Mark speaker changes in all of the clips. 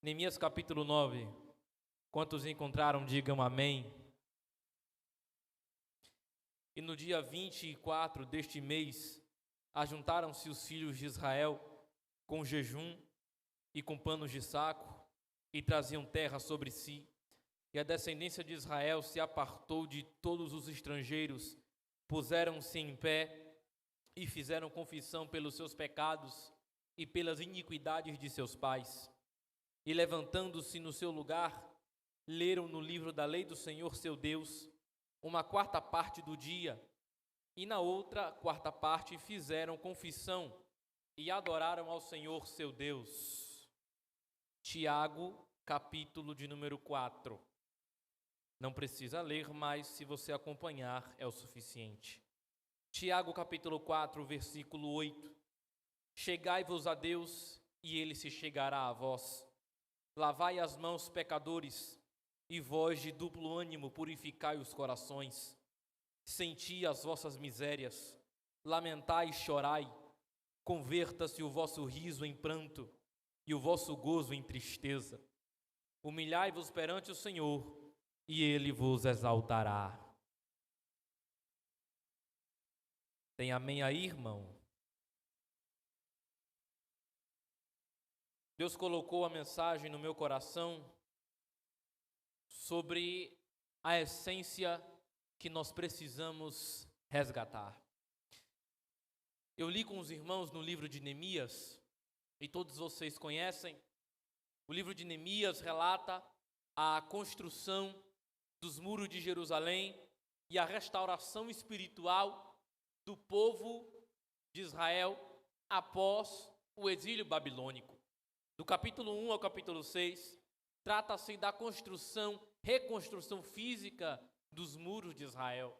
Speaker 1: Neemias capítulo 9. Quantos encontraram, digam amém. E no dia 24 deste mês, ajuntaram-se os filhos de Israel com jejum e com panos de saco, e traziam terra sobre si. E a descendência de Israel se apartou de todos os estrangeiros, puseram-se em pé e fizeram confissão pelos seus pecados e pelas iniquidades de seus pais. E levantando-se no seu lugar, leram no livro da lei do Senhor seu Deus, uma quarta parte do dia, e na outra quarta parte fizeram confissão e adoraram ao Senhor seu Deus. Tiago, capítulo de número 4. Não precisa ler, mas se você acompanhar é o suficiente. Tiago, capítulo 4, versículo 8. Chegai-vos a Deus, e Ele se chegará a vós. Lavai as mãos, pecadores, e vós de duplo ânimo purificai os corações. Senti as vossas misérias, lamentai e chorai. Converta-se o vosso riso em pranto, e o vosso gozo em tristeza. Humilhai-vos perante o Senhor, e Ele vos exaltará. Tem amém aí, irmão? Deus colocou a mensagem no meu coração sobre a essência que nós precisamos resgatar. Eu li com os irmãos no livro de Neemias, e todos vocês conhecem. O livro de Neemias relata a construção dos muros de Jerusalém e a restauração espiritual do povo de Israel após o exílio babilônico. Do capítulo 1 ao capítulo 6, trata-se da reconstrução física dos muros de Israel.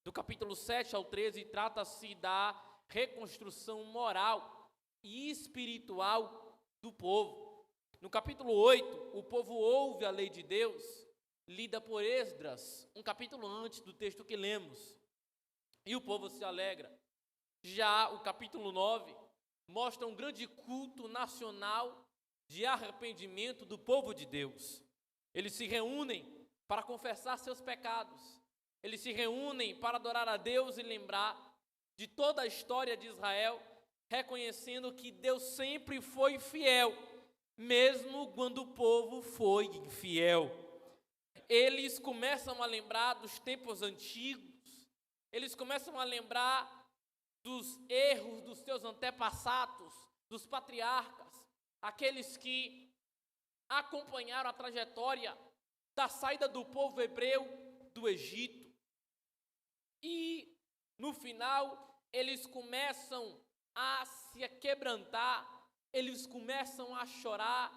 Speaker 1: Do capítulo 7 ao 13, trata-se da reconstrução moral e espiritual do povo. No capítulo 8, o povo ouve a lei de Deus, lida por Esdras, um capítulo antes do texto que lemos, e o povo se alegra. Já o capítulo 9 mostra um grande culto nacional de arrependimento do povo de Deus. Eles se reúnem para confessar seus pecados. Eles se reúnem para adorar a Deus e lembrar de toda a história de Israel, reconhecendo que Deus sempre foi fiel, mesmo quando o povo foi infiel. Eles começam a lembrar dos tempos antigos, eles começam a lembrar dos erros dos seus antepassados, dos patriarcas, aqueles que acompanharam a trajetória da saída do povo hebreu do Egito. E, no final, eles começam a se quebrantar, eles começam a chorar.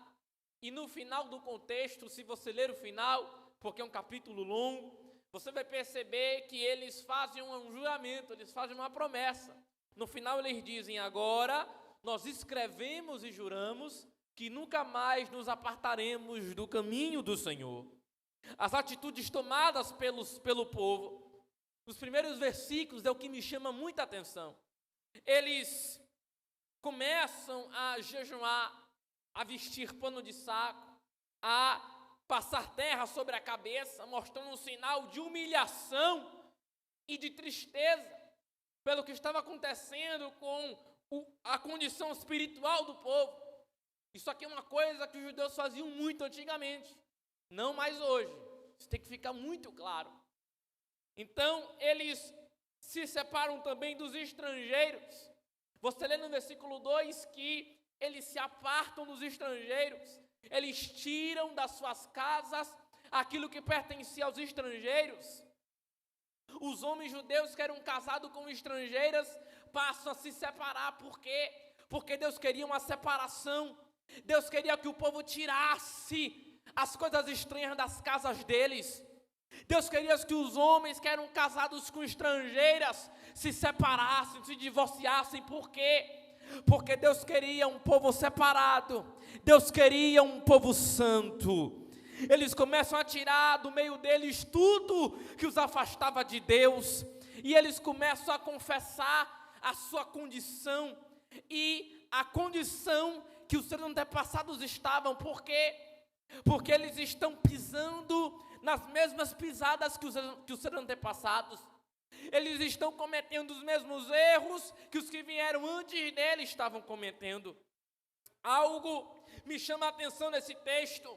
Speaker 1: E no final do contexto, se você ler o final, porque é um capítulo longo, você vai perceber que eles fazem um juramento, eles fazem uma promessa. No final eles dizem: agora nós escrevemos e juramos que nunca mais nos apartaremos do caminho do Senhor. As atitudes tomadas pelo povo, os primeiros versículos é o que me chama muita atenção. Eles começam a jejuar, a vestir pano de saco, a passar terra sobre a cabeça, mostrando um sinal de humilhação e de tristeza pelo que estava acontecendo com a condição espiritual do povo. Isso aqui é uma coisa que os judeus faziam muito antigamente, não mais hoje. Isso tem que ficar muito claro. Então, eles se separam também dos estrangeiros. Você lê no versículo 2 que eles se apartam dos estrangeiros, eles tiram das suas casas aquilo que pertencia aos estrangeiros. Os homens judeus que eram casados com estrangeiras passam a se separar. Por quê? Porque Deus queria uma separação. Deus queria que o povo tirasse as coisas estranhas das casas deles. Deus queria que os homens que eram casados com estrangeiras se separassem, se divorciassem. Por quê? Porque Deus queria um povo separado. Deus queria um povo santo. Eles começam a tirar do meio deles tudo que os afastava de Deus. E eles começam a confessar a sua condição. E a condição que os seus antepassados estavam. Por quê? Porque eles estão pisando nas mesmas pisadas que os seus antepassados. Eles estão cometendo os mesmos erros que os que vieram antes dele estavam cometendo. Algo me chama a atenção nesse texto.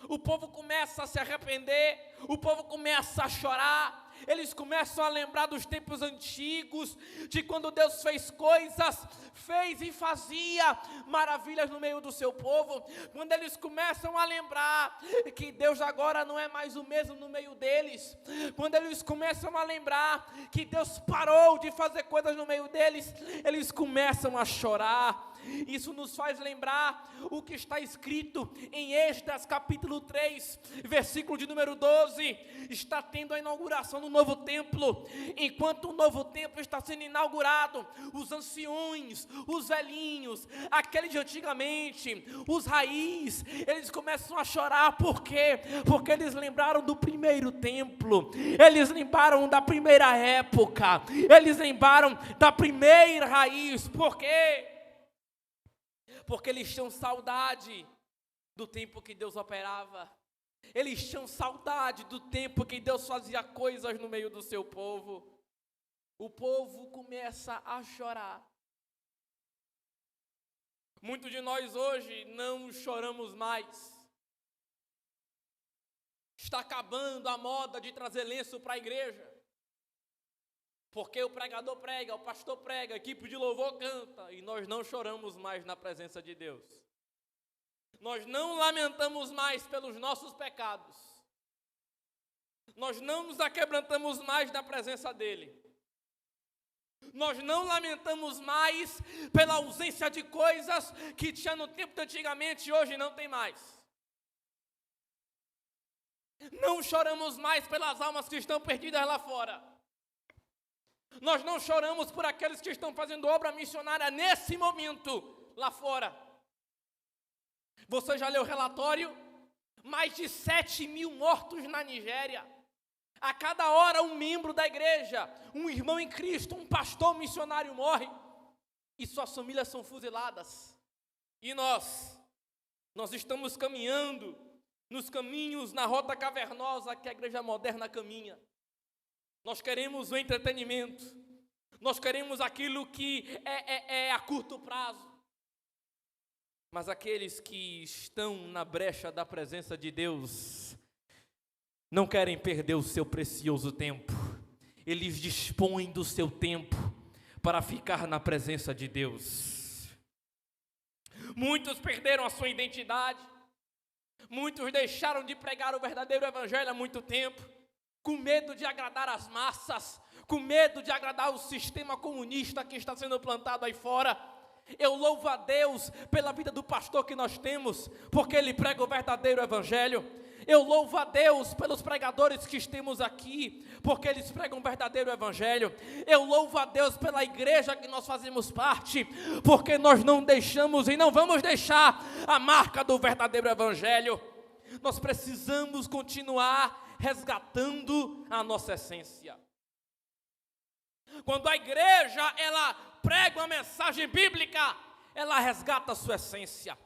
Speaker 1: O povo começa a se arrepender, o povo começa a chorar, eles começam a lembrar dos tempos antigos, de quando Deus fez coisas, fez e fazia maravilhas no meio do seu povo. Quando eles começam a lembrar que Deus agora não é mais o mesmo no meio deles, quando eles começam a lembrar que Deus parou de fazer coisas no meio deles, eles começam a chorar. Isso nos faz lembrar o que está escrito em Esdras capítulo 3, versículo de número 12, está tendo a inauguração do novo templo. Enquanto o novo templo está sendo inaugurado, os anciões, os velhinhos, aqueles de antigamente, os raízes, eles começam a chorar. Por quê? Porque eles lembraram do primeiro templo, eles lembraram da primeira época, eles lembraram da primeira raiz. Por quê? Porque eles tinham saudade do tempo que Deus operava. Eles tinham saudade do tempo que Deus fazia coisas no meio do seu povo. O povo começa a chorar. Muitos de nós hoje não choramos mais. Está acabando a moda de trazer lenço para a igreja. Porque o pregador prega, o pastor prega, a equipe de louvor canta, e nós não choramos mais na presença de Deus. Nós não lamentamos mais pelos nossos pecados. Nós não nos aquebrantamos mais na presença dEle. Nós não lamentamos mais pela ausência de coisas que tinha no tempo de antigamente e hoje não tem mais. Não choramos mais pelas almas que estão perdidas lá fora. Nós não choramos por aqueles que estão fazendo obra missionária nesse momento lá fora. Você já leu o relatório? Mais de 7.000 mortos na Nigéria. A cada hora um membro da igreja, um irmão em Cristo, um pastor missionário morre. E suas famílias são fuziladas. E nós estamos caminhando nos caminhos, na rota cavernosa que a igreja moderna caminha. Nós queremos o entretenimento, nós queremos aquilo que é a curto prazo. Mas aqueles que estão na brecha da presença de Deus, não querem perder o seu precioso tempo. Eles dispõem do seu tempo para ficar na presença de Deus. Muitos perderam a sua identidade, muitos deixaram de pregar o verdadeiro evangelho há muito tempo, com medo de agradar as massas, com medo de agradar o sistema comunista que está sendo plantado aí fora. Eu louvo a Deus pela vida do pastor que nós temos, porque ele prega o verdadeiro evangelho. Eu louvo a Deus pelos pregadores que temos aqui, porque eles pregam o verdadeiro evangelho. Eu louvo a Deus pela igreja que nós fazemos parte, porque nós não deixamos e não vamos deixar a marca do verdadeiro evangelho. Nós precisamos continuar resgatando a nossa essência. Quando a igreja ela prega uma mensagem bíblica, ela resgata a sua essência.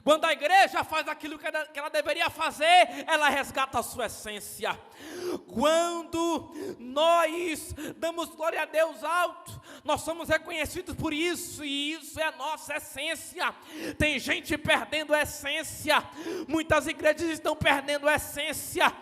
Speaker 1: Quando a igreja faz aquilo que ela deveria fazer, ela resgata a sua essência. Quando nós damos glória a Deus alto, nós somos reconhecidos por isso, e isso é a nossa essência. Tem gente perdendo a essência, muitas igrejas estão perdendo a essência,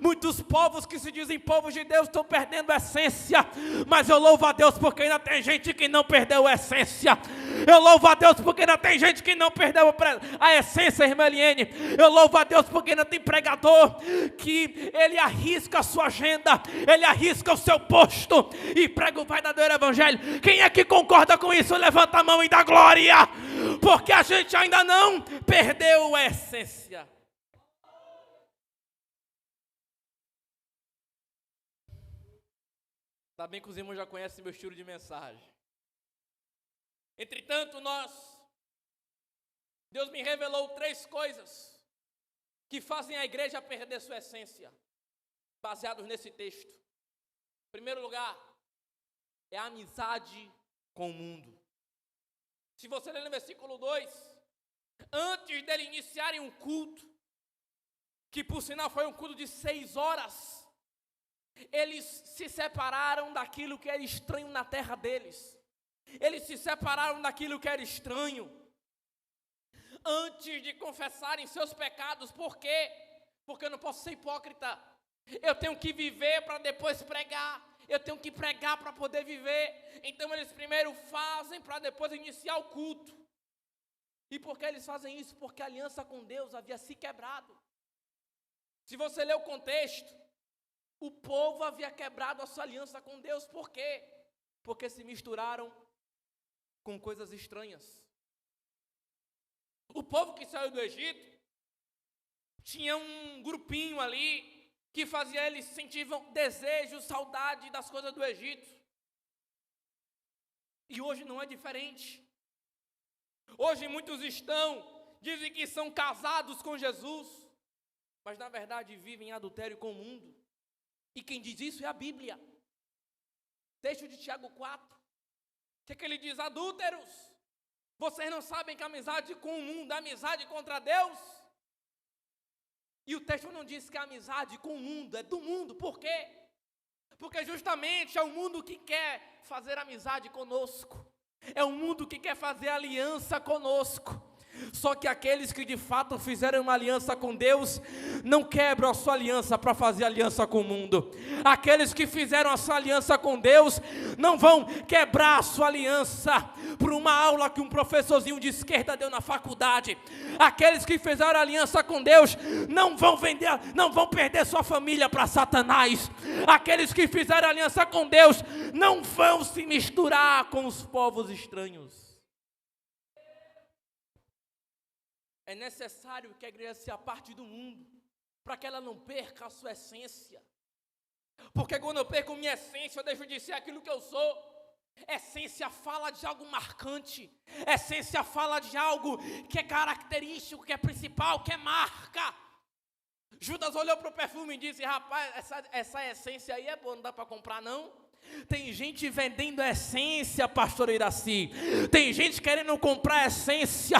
Speaker 1: muitos povos que se dizem povos de Deus estão perdendo a essência, mas eu louvo a Deus porque ainda tem gente que não perdeu a essência. Eu louvo a Deus porque ainda tem gente que não perdeu a essência, irmã Eliane. Eu louvo a Deus porque ainda tem pregador que ele arrisca a sua agenda, ele arrisca o seu posto e prega o verdadeiro evangelho. Quem é que concorda com isso? Levanta a mão e dá glória, porque a gente ainda não perdeu a essência. Tá bem que os irmãos já conhecem meu estilo de mensagem. Entretanto, Deus me revelou 3 coisas que fazem a igreja perder sua essência, baseados nesse texto. Em primeiro lugar, é a amizade com o mundo. Se você ler no versículo 2, antes dele iniciarem um culto, que por sinal foi um culto de 6 horas, eles se separaram daquilo que era estranho na terra deles. Eles se separaram daquilo que era estranho. Antes de confessarem seus pecados, por quê? Porque eu não posso ser hipócrita. Eu tenho que viver para depois pregar. Eu tenho que pregar para poder viver. Então eles primeiro fazem para depois iniciar o culto. E por que eles fazem isso? Porque a aliança com Deus havia se quebrado. Se você ler o contexto, o povo havia quebrado a sua aliança com Deus. Por quê? Porque se misturaram com coisas estranhas. O povo que saiu do Egito tinha um grupinho ali que fazia eles sentiam desejo, saudade das coisas do Egito. E hoje não é diferente. Hoje muitos dizem que são casados com Jesus, mas na verdade vivem em adultério com o mundo. E quem diz isso é a Bíblia. Texto de Tiago 4. O que ele diz? Adúlteros, vocês não sabem que a amizade com o mundo é amizade contra Deus? E o texto não diz que a amizade com o mundo é do mundo. Por quê? Porque justamente é o mundo que quer fazer amizade conosco. É o mundo que quer fazer aliança conosco. Só que aqueles que de fato fizeram uma aliança com Deus, não quebram a sua aliança para fazer aliança com o mundo. Aqueles que fizeram a sua aliança com Deus, não vão quebrar a sua aliança por uma aula que um professorzinho de esquerda deu na faculdade. Aqueles que fizeram aliança com Deus, não vão perder sua família para Satanás. Aqueles que fizeram aliança com Deus, não vão se misturar com os povos estranhos. É necessário que a igreja se aparte do mundo, para que ela não perca a sua essência. Porque quando eu perco minha essência, eu deixo de ser aquilo que eu sou. Essência fala de algo marcante. Essência fala de algo que é característico, que é principal, que é marca. Judas olhou para o perfume e disse: rapaz, essa essência aí é boa, não dá para comprar não? Tem gente vendendo essência, pastor Iraci. Tem gente querendo comprar essência.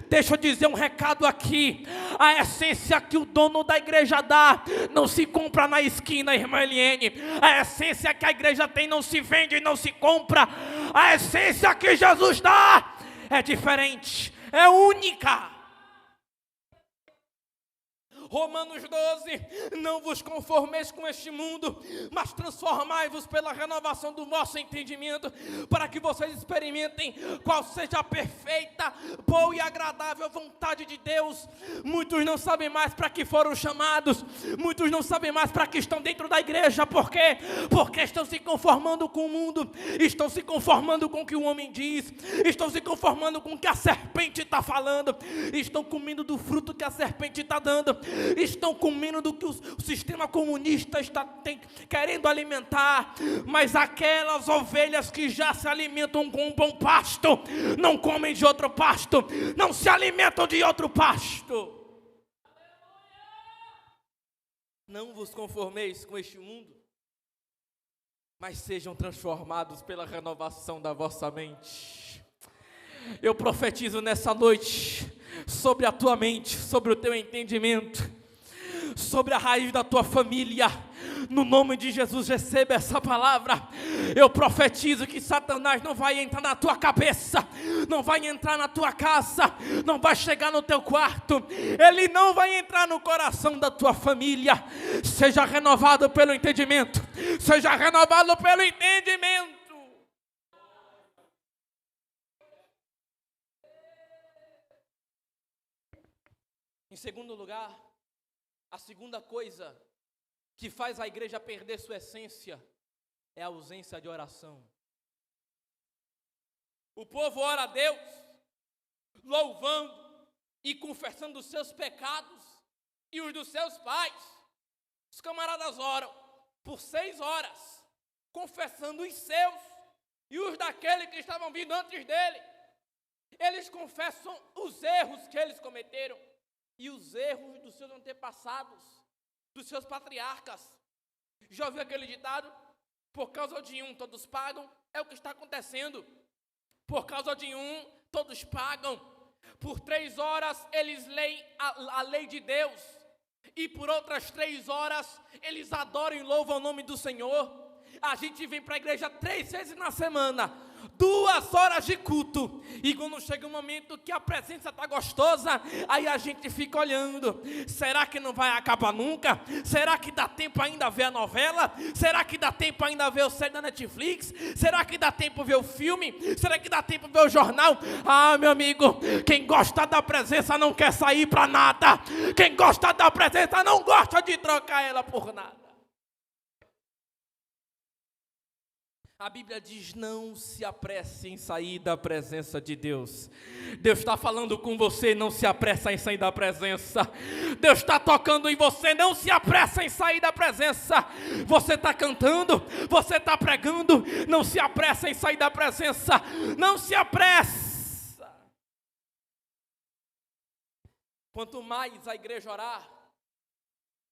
Speaker 1: Deixa eu dizer um recado aqui. A essência que o dono da igreja dá não se compra na esquina, irmã Eliene. A essência que a igreja tem não se vende, não se compra. A essência que Jesus dá é diferente, é única. Romanos 12, não vos conformeis com este mundo, mas transformai-vos pela renovação do vosso entendimento, para que vocês experimentem qual seja a perfeita, boa e agradável vontade de Deus. Muitos não sabem mais para que foram chamados, muitos não sabem mais para que estão dentro da igreja. Por quê? Porque estão se conformando com o mundo, estão se conformando com o que o homem diz, estão se conformando com o que a serpente está falando, estão comendo do fruto que a serpente está dando, estão comendo do que o sistema comunista está querendo alimentar. Mas aquelas ovelhas que já se alimentam com um bom pasto, não comem de outro pasto, não se alimentam de outro pasto. Não vos conformeis com este mundo, mas sejam transformados pela renovação da vossa mente. Eu profetizo nessa noite sobre a tua mente, sobre o teu entendimento, sobre a raiz da tua família. No nome de Jesus, receba essa palavra. Eu profetizo que Satanás não vai entrar na tua cabeça, não vai entrar na tua casa, não vai chegar no teu quarto, ele não vai entrar no coração da tua família. Seja renovado pelo entendimento, seja renovado pelo entendimento. Em segundo lugar, a segunda coisa que faz a igreja perder sua essência é a ausência de oração. O povo ora a Deus, louvando e confessando os seus pecados e os dos seus pais. Os camaradas oram por 6 horas, confessando os seus e os daqueles que estavam vindo antes dele. Eles confessam os erros que eles cometeram e os erros dos seus antepassados, dos seus patriarcas. Já ouviu aquele ditado? Por causa de um todos pagam. É o que está acontecendo. Por causa de um todos pagam. Por 3 horas eles leem a lei de Deus. E por outras 3 horas eles adoram e louvam o nome do Senhor. A gente vem para a igreja 3 vezes na semana, 2 horas de culto. E quando chega um momento que a presença está gostosa, aí a gente fica olhando. Será que não vai acabar nunca? Será que dá tempo ainda ver a novela? Será que dá tempo ainda ver o série da Netflix? Será que dá tempo ver o filme? Será que dá tempo ver o jornal? Ah, meu amigo, quem gosta da presença não quer sair para nada. Quem gosta da presença não gosta de trocar ela por nada. A Bíblia diz: não se apresse em sair da presença de Deus. Deus está falando com você, não se apressa em sair da presença. Deus está tocando em você, não se apressa em sair da presença. Você está cantando, você está pregando, não se apressa em sair da presença. Não se apressa. Quanto mais a igreja orar,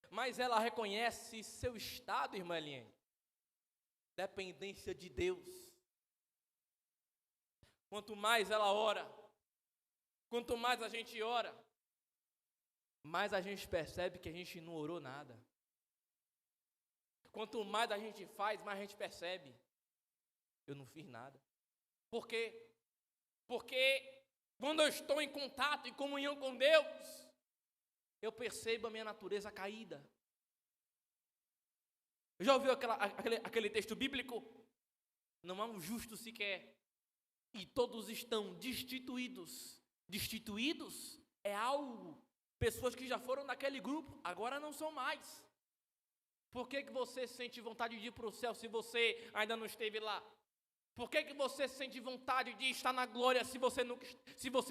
Speaker 1: mais ela reconhece seu estado, irmã Eliane. Dependência de Deus. Quanto mais ela ora, quanto mais a gente ora, mais a gente percebe que a gente não orou nada. Quanto mais a gente faz, mais a gente percebe: eu não fiz nada. Por quê? Porque quando eu estou em contato, em comunhão com Deus, eu percebo a minha natureza caída. Já ouviu aquele texto bíblico? Não há um justo sequer, e todos estão destituídos. Destituídos é algo. Pessoas que já foram naquele grupo, agora não são mais. Por que você sente vontade de ir para o céu se você ainda não esteve lá? Por que você sente vontade de estar na glória se você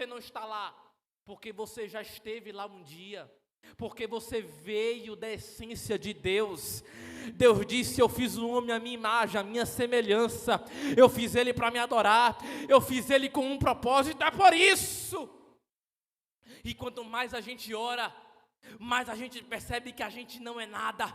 Speaker 1: não está lá? Porque você já esteve lá um dia. Porque você veio da essência de Deus. Deus disse: eu fiz o homem à minha imagem, à minha semelhança. Eu fiz ele para me adorar. Eu fiz ele com um propósito. É por isso. E quanto mais a gente ora, mais a gente percebe que a gente não é nada.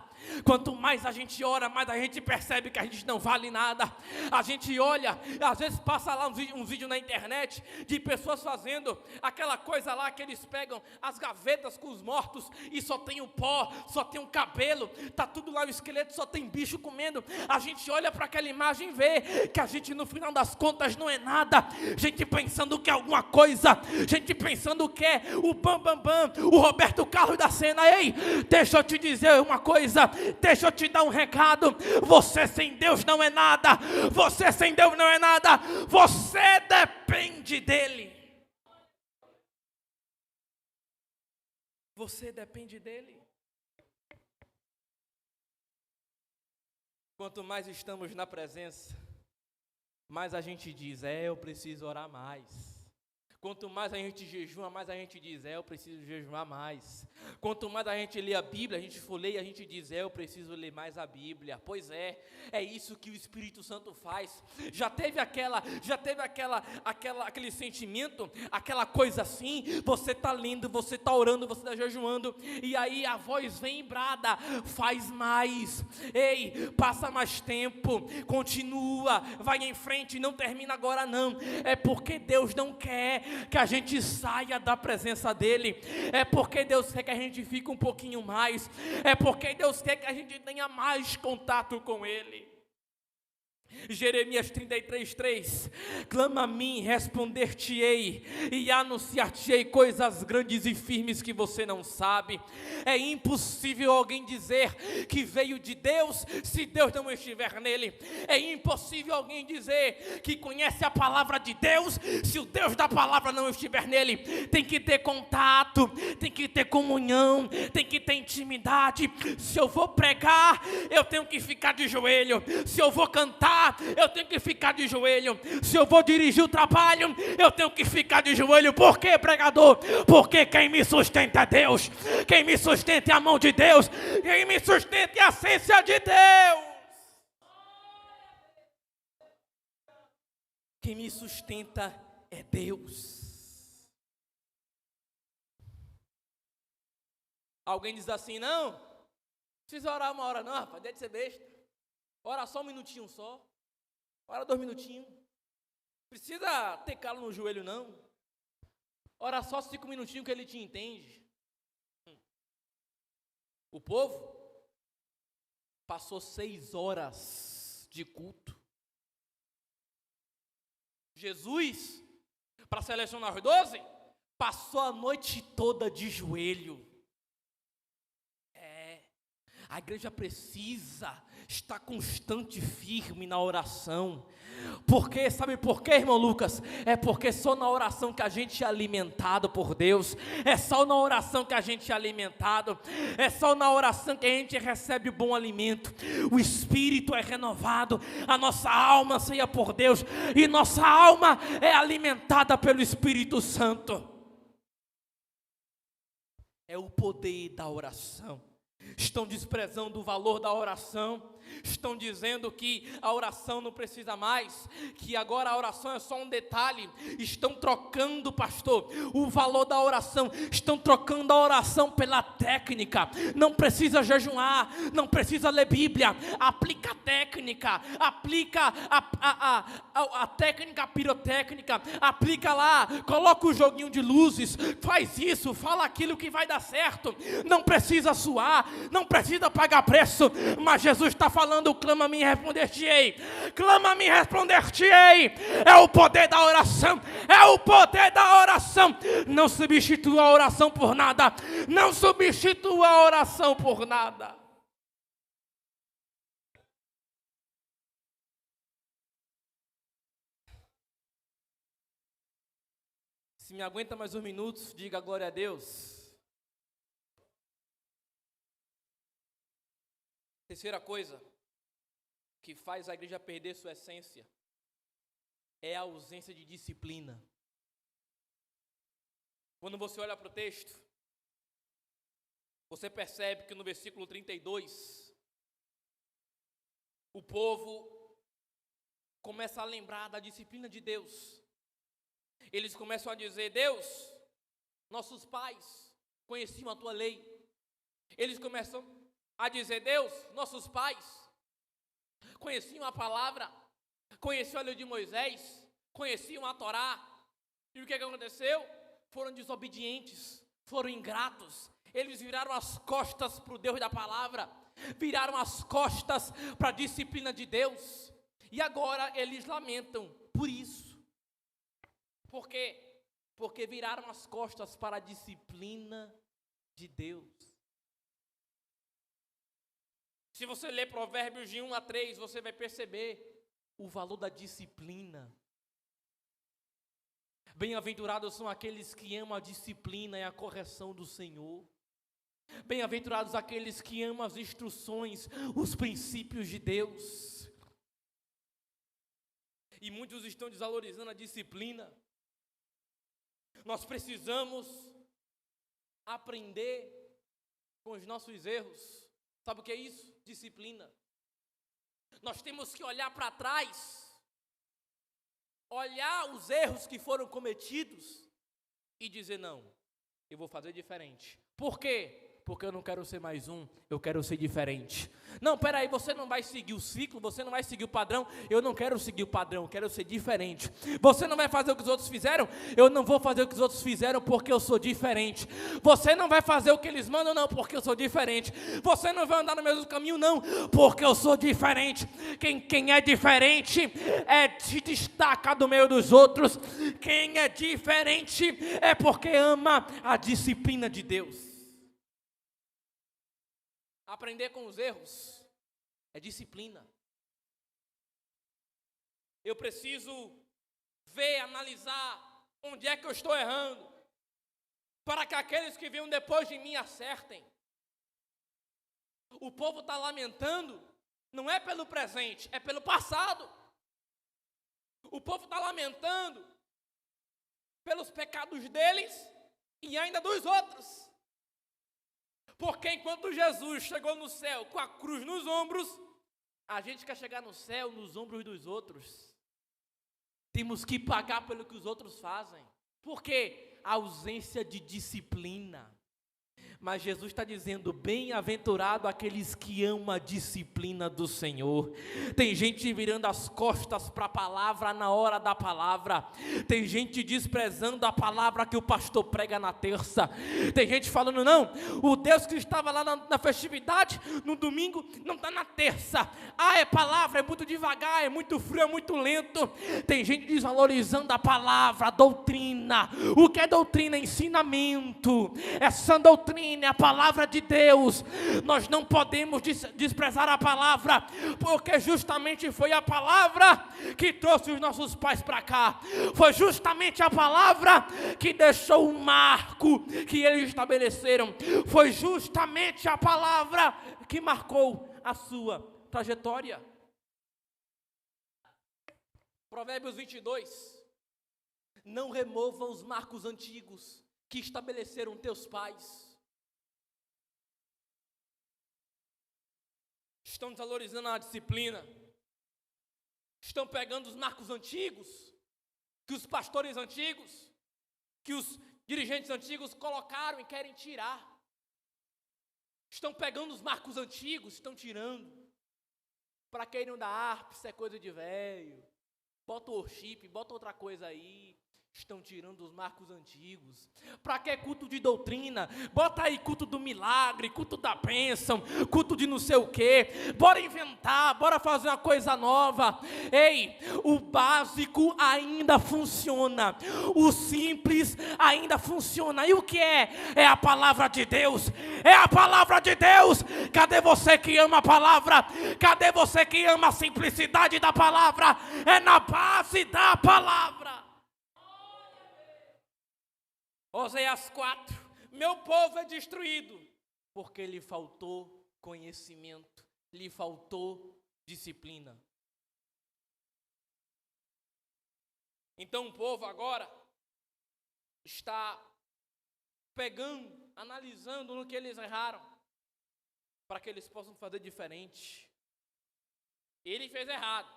Speaker 1: Quanto mais a gente ora, mais a gente percebe que a gente não vale nada. A gente olha, às vezes passa lá um vídeo na internet de pessoas fazendo aquela coisa lá que eles pegam as gavetas com os mortos e só tem o pó, só tem o cabelo, tá tudo lá o esqueleto, só tem bicho comendo. A gente olha para aquela imagem e vê que a gente no final das contas não é nada. Gente pensando que é alguma coisa, gente pensando que é o Bambambam, o Roberto Carlos da cena. Ei, deixa eu te dizer uma coisa, deixa eu te dar um recado: você sem Deus não é nada, você sem Deus não é nada, você depende dele. Você depende dele. Quanto mais estamos na presença, mais a gente diz: eu preciso orar mais. Quanto mais a gente jejua, mais a gente diz: eu preciso jejuar mais. Quanto mais a gente lê a Bíblia, a gente folheia, a gente diz: eu preciso ler mais a Bíblia. Pois é isso que o Espírito Santo faz. Já teve aquele sentimento, aquela coisa assim, você está lendo, você está orando, você está jejuando, e aí a voz vem e brada: faz mais, ei, passa mais tempo, continua, vai em frente, não termina agora não. É porque Deus não quer que a gente saia da presença dele. É porque Deus quer que a gente fique um pouquinho mais. É porque Deus quer que a gente tenha mais contato com ele. Jeremias 33:3: clama a mim, responder-te-ei, e anunciar-te-ei coisas grandes e firmes que você não sabe. É impossível alguém dizer que veio de Deus se Deus não estiver nele. É impossível alguém dizer que conhece a palavra de Deus se o Deus da palavra não estiver nele. Tem que ter contato, tem que ter comunhão, tem que ter intimidade. Se eu vou pregar, eu tenho que ficar de joelho. Se eu vou cantar, eu tenho que ficar de joelho. Se eu vou dirigir o trabalho, eu tenho que ficar de joelho. Por quê, pregador? Porque quem me sustenta é Deus. Quem me sustenta é a mão de Deus. Quem me sustenta é a essência de Deus. Quem me sustenta é Deus. Alguém diz assim: não precisa orar 1 hora não, rapaz, deixa de ser besta. Ora só 1 minutinho só. Ora 2 minutinhos. Precisa ter calo no joelho não. Ora só 5 minutinhos que ele te entende. O povo passou 6 horas de culto. Jesus, para selecionar os 12, passou a noite toda de joelho. A igreja precisa estar constante e firme na oração. Porque, sabe por quê, irmão Lucas? É porque só na oração que a gente é alimentado por Deus. É só na oração que a gente é alimentado. É só na oração que a gente recebe bom alimento. O espírito é renovado. A nossa alma anseia por Deus. E nossa alma é alimentada pelo Espírito Santo. É o poder da oração. Estão desprezando o valor da oração, estão dizendo que a oração não precisa mais, que agora a oração é só um detalhe. Estão trocando, pastor, o valor da oração, estão trocando a oração pela técnica. Não precisa jejuar, não precisa ler Bíblia, aplica a técnica, aplica a técnica pirotécnica, aplica lá, coloca o joguinho de luzes, faz isso, fala aquilo que vai dar certo. Não precisa suar, não precisa pagar preço, mas Jesus está falando: clama-me e responder-te-ei, clama-me e responder-te-ei. É o poder da oração, é o poder da oração. Não substitua a oração por nada, não substitua a oração por nada. Se me aguenta mais um minuto, diga glória a Deus. Terceira coisa que faz a igreja perder sua essência é a ausência de disciplina. Quando você olha para o texto, você percebe que no versículo 32, o povo começa a lembrar da disciplina de Deus. Eles começam a dizer: Deus, nossos pais conheciam a tua lei. Eles começam a dizer: Deus, nossos pais conheciam a palavra, conheciam a lei de Moisés, conheciam a Torá. E o que aconteceu? Foram desobedientes, foram ingratos. Eles viraram as costas para o Deus da palavra, viraram as costas para a disciplina de Deus. E agora eles lamentam por isso. Por quê? Porque viraram as costas para a disciplina de Deus. Se você ler Provérbios de 1 a 3, você vai perceber o valor da disciplina. Bem-aventurados são aqueles que amam a disciplina e a correção do Senhor. Bem-aventurados aqueles que amam as instruções, os princípios de Deus. E muitos estão desvalorizando a disciplina. Nós precisamos aprender com os nossos erros. Sabe o que é isso? Disciplina. Nós temos que olhar para trás, olhar os erros que foram cometidos e dizer: não, eu vou fazer diferente. Por quê? Porque eu não quero ser mais um, eu quero ser diferente. Não, peraí, você não vai seguir o ciclo, você não vai seguir o padrão. Eu não quero seguir o padrão, eu quero ser diferente. Você não vai fazer o que os outros fizeram, eu não vou fazer o que os outros fizeram, porque eu sou diferente. Você não vai fazer o que eles mandam, não, porque eu sou diferente. Você não vai andar no mesmo caminho, não, porque eu sou diferente. Quem é diferente se destaca do meio dos outros. Quem é diferente é porque ama a disciplina de Deus. Aprender com os erros é disciplina. Eu preciso ver, analisar onde é que eu estou errando, para que aqueles que venham depois de mim acertem. O povo está lamentando, não é pelo presente, é pelo passado. O povo está lamentando pelos pecados deles e ainda dos outros. Porque enquanto Jesus chegou no céu com a cruz nos ombros, a gente quer chegar no céu nos ombros dos outros. Temos que pagar pelo que os outros fazem. Por quê? A ausência de disciplina. Mas Jesus está dizendo, bem-aventurado aqueles que amam a disciplina do Senhor. Tem gente virando as costas para a palavra na hora da palavra. Tem gente desprezando a palavra que o pastor prega na terça. Tem gente falando, não, o Deus que estava lá na festividade, no domingo, não está na terça. É palavra, é muito devagar, é muito frio, é muito lento. Tem gente desvalorizando a palavra, a doutrina. O que é doutrina? Ensinamento. É sã doutrina. É a palavra de Deus. Nós não podemos desprezar a palavra, porque justamente foi a palavra que trouxe os nossos pais para cá. Foi justamente a palavra que deixou o marco que eles estabeleceram. Foi justamente a palavra que marcou a sua trajetória. Provérbios 22. Não remova os marcos antigos que estabeleceram teus pais. Estão desvalorizando a disciplina. Estão pegando os marcos antigos, que os pastores antigos, que os dirigentes antigos colocaram e querem tirar. Estão pegando os marcos antigos, estão tirando. Para quem não dá harpa, isso é coisa de velho. Bota o worship, bota outra coisa aí. Estão tirando os marcos antigos. Para que culto de doutrina? Bota aí culto do milagre, culto da bênção, culto de não sei o quê. Bora inventar, bora fazer uma coisa nova. Ei, o básico ainda funciona. O simples ainda funciona. E o que é? É a palavra de Deus. É a palavra de Deus. Cadê você que ama a palavra? Cadê você que ama a simplicidade da palavra? É na base da palavra. Oséias 4, meu povo é destruído, porque lhe faltou conhecimento, lhe faltou disciplina. Então o povo agora está pegando, analisando no que eles erraram, para que eles possam fazer diferente. Ele fez errado,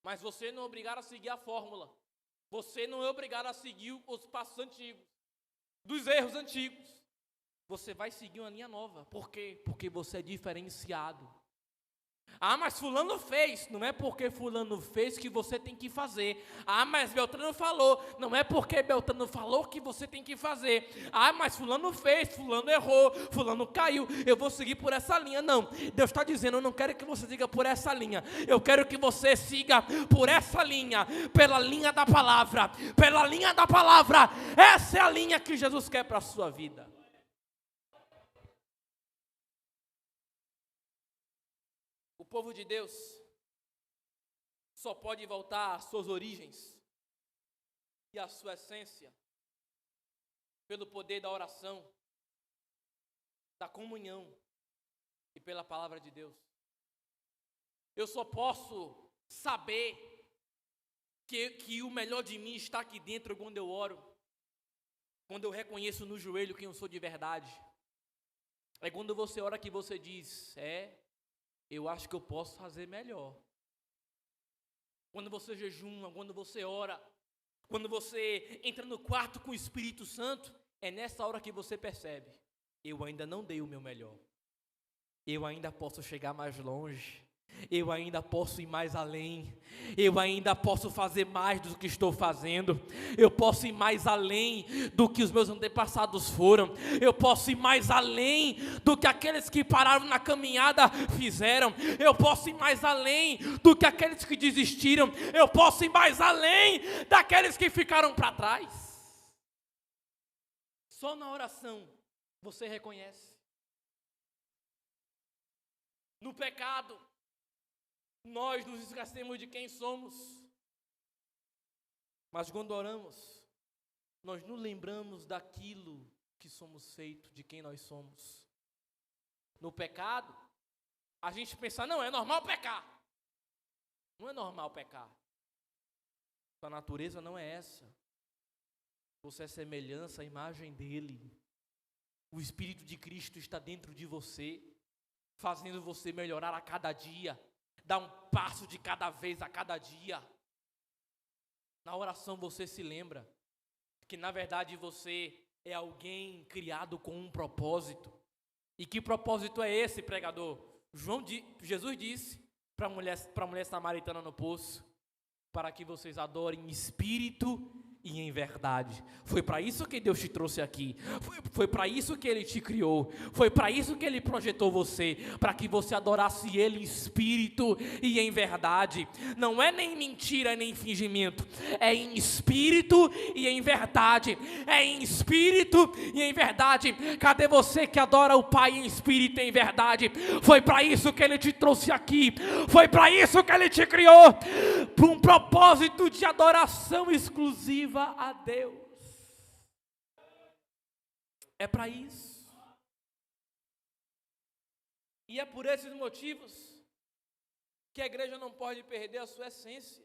Speaker 1: mas você não é obrigado a seguir a fórmula, você não é obrigado a seguir os passos antigos. Dos erros antigos, você vai seguir uma linha nova. Por quê? Porque você é diferenciado. Mas fulano fez. Não é porque fulano fez que você tem que fazer. Mas Beltrano falou. Não é porque Beltrano falou que você tem que fazer. Mas fulano fez, fulano errou, fulano caiu, eu vou seguir por essa linha. Não, Deus está dizendo, eu não quero que você siga por essa linha. Eu quero que você siga por essa linha, pela linha da palavra. Pela linha da palavra. Essa é a linha que Jesus quer para a sua vida. O povo de Deus só pode voltar às suas origens e à sua essência pelo poder da oração, da comunhão e pela palavra de Deus. Eu só posso saber que o melhor de mim está aqui dentro quando eu oro, quando eu reconheço no joelho quem eu sou de verdade. É quando você ora que você diz, eu acho que eu posso fazer melhor. Quando você jejuma, quando você ora, quando você entra no quarto com o Espírito Santo, é nessa hora que você percebe, eu ainda não dei o meu melhor. Eu ainda posso chegar mais longe. Eu ainda posso ir mais além. Eu ainda posso fazer mais do que estou fazendo. Eu posso ir mais além do que os meus antepassados foram. Eu posso ir mais além do que aqueles que pararam na caminhada fizeram. Eu posso ir mais além do que aqueles que desistiram. Eu posso ir mais além daqueles que ficaram para trás. Só na oração você reconhece. No pecado, nós nos esquecemos de quem somos. Mas quando oramos, nós nos lembramos daquilo que somos feitos, de quem nós somos. No pecado, a gente pensa, não, é normal pecar. Não é normal pecar. Sua natureza não é essa. Você é semelhança à imagem dele. O Espírito de Cristo está dentro de você, fazendo você melhorar a cada dia. Dá um passo de cada vez a cada dia. Na oração você se lembra que na verdade você é alguém criado com um propósito. E que propósito é esse, pregador? Jesus disse para a mulher samaritana no poço: para que vocês adorem em espírito e em verdade. Foi para isso que Deus te trouxe aqui. Foi para isso que Ele te criou. Foi para isso que Ele projetou você, para que você adorasse Ele em espírito e em verdade. Não é nem mentira nem fingimento, é em espírito e em verdade. É em espírito e em verdade. Cadê você que adora o Pai em espírito e em verdade? Foi para isso que Ele te trouxe aqui. Foi para isso que Ele te criou, para um propósito de adoração exclusiva a Deus. É para isso. E é por esses motivos que a igreja não pode perder a sua essência.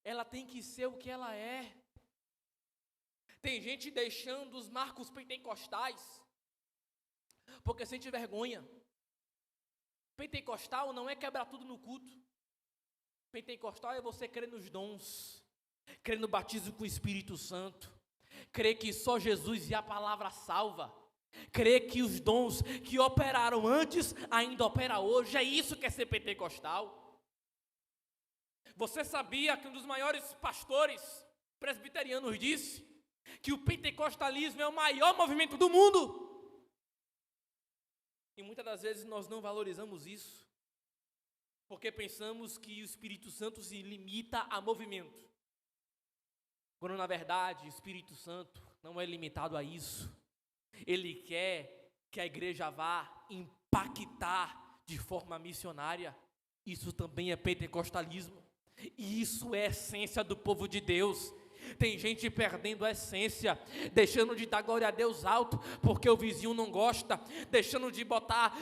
Speaker 1: Ela tem que ser o que ela é. Tem gente deixando os marcos pentecostais porque sente vergonha. Pentecostal não é quebrar tudo no culto. Pentecostal é você crer nos dons, crer no batismo com o Espírito Santo, crer que só Jesus e a palavra salva, crer que os dons que operaram antes ainda operam hoje. É isso que é ser pentecostal. Você sabia que um dos maiores pastores presbiterianos disse que o pentecostalismo é o maior movimento do mundo? E muitas das vezes nós não valorizamos isso, porque pensamos que o Espírito Santo se limita a movimento, quando na verdade o Espírito Santo não é limitado a isso. Ele quer que a igreja vá impactar de forma missionária. Isso também é pentecostalismo, e isso é a essência do povo de Deus. Tem gente perdendo a essência, deixando de dar glória a Deus alto porque o vizinho não gosta, deixando de botar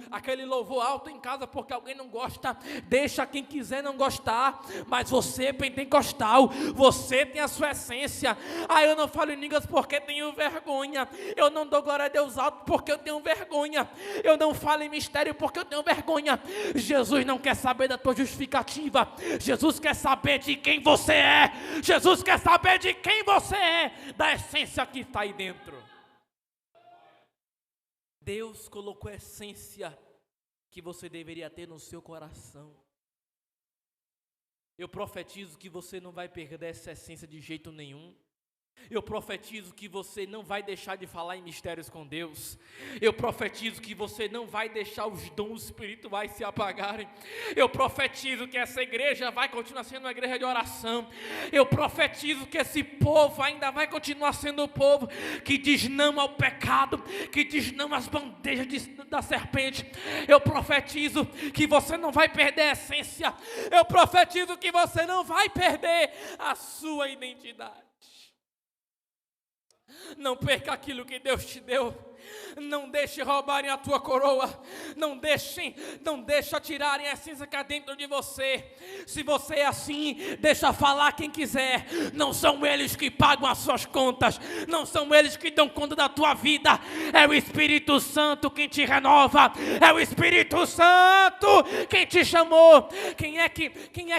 Speaker 1: aquele louvor alto em casa porque alguém não gosta. Deixa quem quiser não gostar, mas você, pentecostal, você tem a sua essência. Eu não falo em línguas porque tenho vergonha, eu não dou glória a Deus alto porque eu tenho vergonha, eu não falo em mistério porque eu tenho vergonha. Jesus não quer saber da tua justificativa, Jesus quer saber de quem você é. Jesus quer saber de quem você é, da essência que está aí dentro. Deus colocou a essência que você deveria ter no seu coração. Eu profetizo que você não vai perder essa essência de jeito nenhum. Eu profetizo que você não vai deixar de falar em mistérios com Deus. Eu profetizo que você não vai deixar os dons espirituais se apagarem. Eu profetizo que essa igreja vai continuar sendo uma igreja de oração. Eu profetizo que esse povo ainda vai continuar sendo o povo que diz não ao pecado, que diz não às bandejas da serpente. Eu profetizo que você não vai perder a essência. Eu profetizo que você não vai perder a sua identidade. Não perca aquilo que Deus te deu. Não deixe roubarem a tua coroa. Não deixe tirarem a essência que há dentro de você. Se você é assim, deixa falar quem quiser. Não são eles que pagam as suas contas. Não são eles que dão conta da tua vida. É o Espírito Santo quem te renova. É o Espírito Santo quem te chamou. Quem é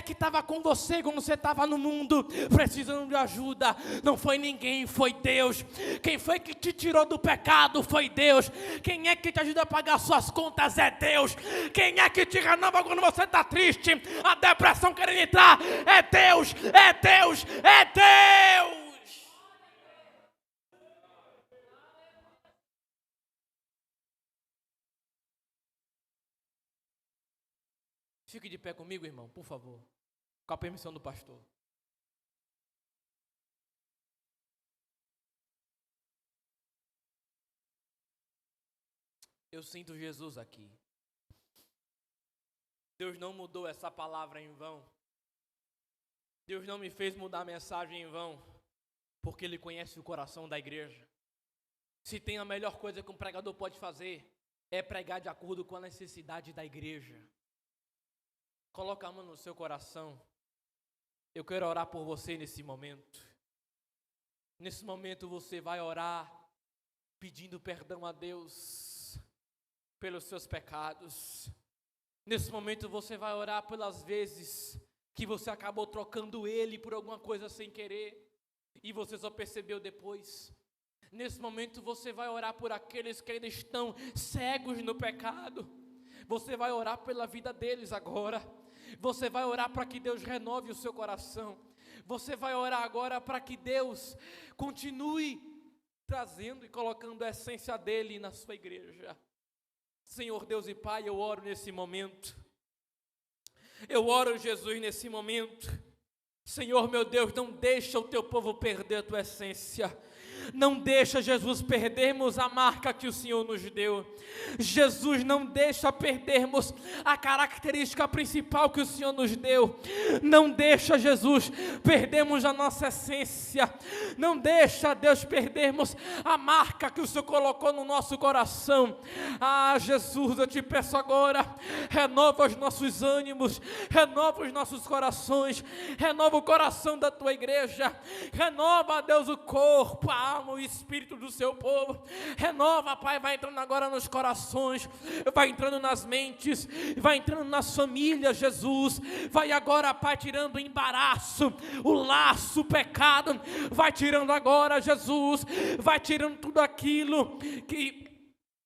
Speaker 1: que estava com você quando você estava no mundo precisando de ajuda? Não foi ninguém, foi Deus. Quem foi que te tirou do pecado? Foi Deus. Quem é que te ajuda a pagar suas contas? É Deus. Quem é que te renova quando você está triste, a depressão querendo entrar? É Deus, é Deus, é Deus. Fique de pé comigo, irmão, por favor, com a permissão do pastor. Eu sinto Jesus aqui. Deus não mudou essa palavra em vão. Deus não me fez mudar a mensagem em vão, porque Ele conhece o coração da igreja. Se tem a melhor coisa que um pregador pode fazer, é pregar de acordo com a necessidade da igreja. Coloca a mão no seu coração. Eu quero orar por você nesse momento. Nesse momento você vai orar pedindo perdão a Deus pelos seus pecados. Nesse momento você vai orar pelas vezes que você acabou trocando Ele por alguma coisa sem querer. e você só percebeu depois. Nesse momento você vai orar por aqueles que ainda estão cegos no pecado. Você vai orar pela vida deles agora. Você vai orar para que Deus renove o seu coração. Você vai orar agora para que Deus continue trazendo e colocando a essência dele na sua igreja. Senhor Deus e Pai, eu oro nesse momento. Eu oro, Jesus, nesse momento. Senhor meu Deus, não deixa o teu povo perder a tua essência. Não deixa, Jesus, perdermos a marca que o Senhor nos deu. Jesus, não deixa perdermos a característica principal que o Senhor nos deu. Não deixa, Jesus, perdermos a nossa essência. Não deixa, Deus, perdermos a marca que o Senhor colocou no nosso coração. Ah, Jesus, eu te peço agora, renova os nossos ânimos, renova os nossos corações, renova o coração da tua igreja, renova, Deus, o corpo, a alma, o espírito do seu povo. Renova, Pai, vai entrando agora nos corações, vai entrando nas mentes, vai entrando nas famílias, Jesus. Vai agora, Pai, tirando o embaraço, o laço, o pecado. Vai tirando agora, Jesus. Vai tirando tudo aquilo que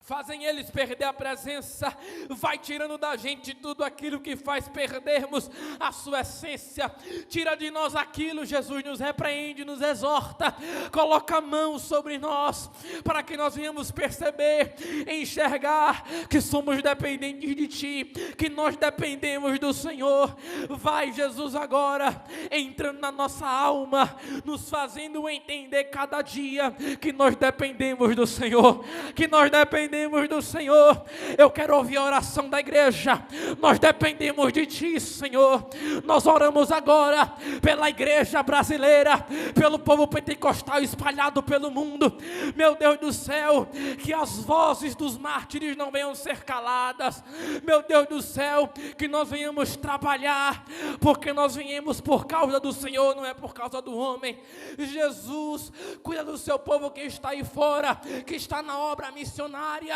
Speaker 1: fazem eles perder a presença. Vai tirando da gente tudo aquilo que faz perdermos a sua essência. Tira de nós aquilo, Jesus, nos repreende, nos exorta, coloca a mão sobre nós, para que nós venhamos perceber, enxergar que somos dependentes de Ti, que nós dependemos do Senhor. Vai, Jesus, agora entrando na nossa alma, nos fazendo entender cada dia que nós dependemos do Senhor, que nós dependemos do Senhor. Eu quero ouvir a oração da igreja. Nós dependemos de Ti, Senhor. Nós oramos agora pela igreja brasileira, pelo povo pentecostal espalhado pelo mundo. Meu Deus do céu, que as vozes dos mártires não venham ser caladas. Meu Deus do céu, que nós venhamos trabalhar, porque nós viemos por causa do Senhor, não é por causa do homem. Jesus, cuida do seu povo que está aí fora, que está na obra missionária.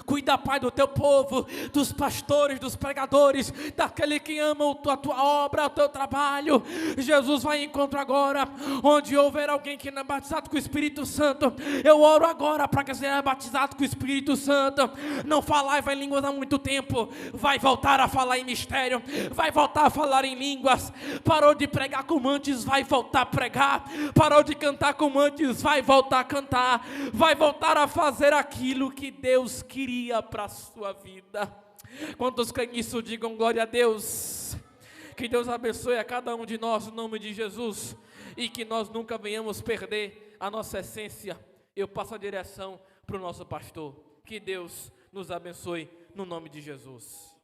Speaker 1: Cuida, Pai, do teu povo, dos pastores, dos pregadores, daquele que ama a tua obra, o teu trabalho. Jesus, vai em encontro agora, onde houver alguém que não é batizado com o Espírito Santo. Eu oro agora para que seja batizado com o Espírito Santo. Não falava em línguas há muito tempo, vai voltar a falar em mistério, vai voltar a falar em línguas. Parou de pregar como antes, vai voltar a pregar. Parou de cantar como antes, vai voltar a cantar. Vai voltar a fazer aquilo que Deus queria para a sua vida. Quantos creem nisso, digam glória a Deus. Que Deus abençoe a cada um de nós no nome de Jesus, e que nós nunca venhamos perder a nossa essência. Eu passo a direção para o nosso pastor. Que Deus nos abençoe no nome de Jesus.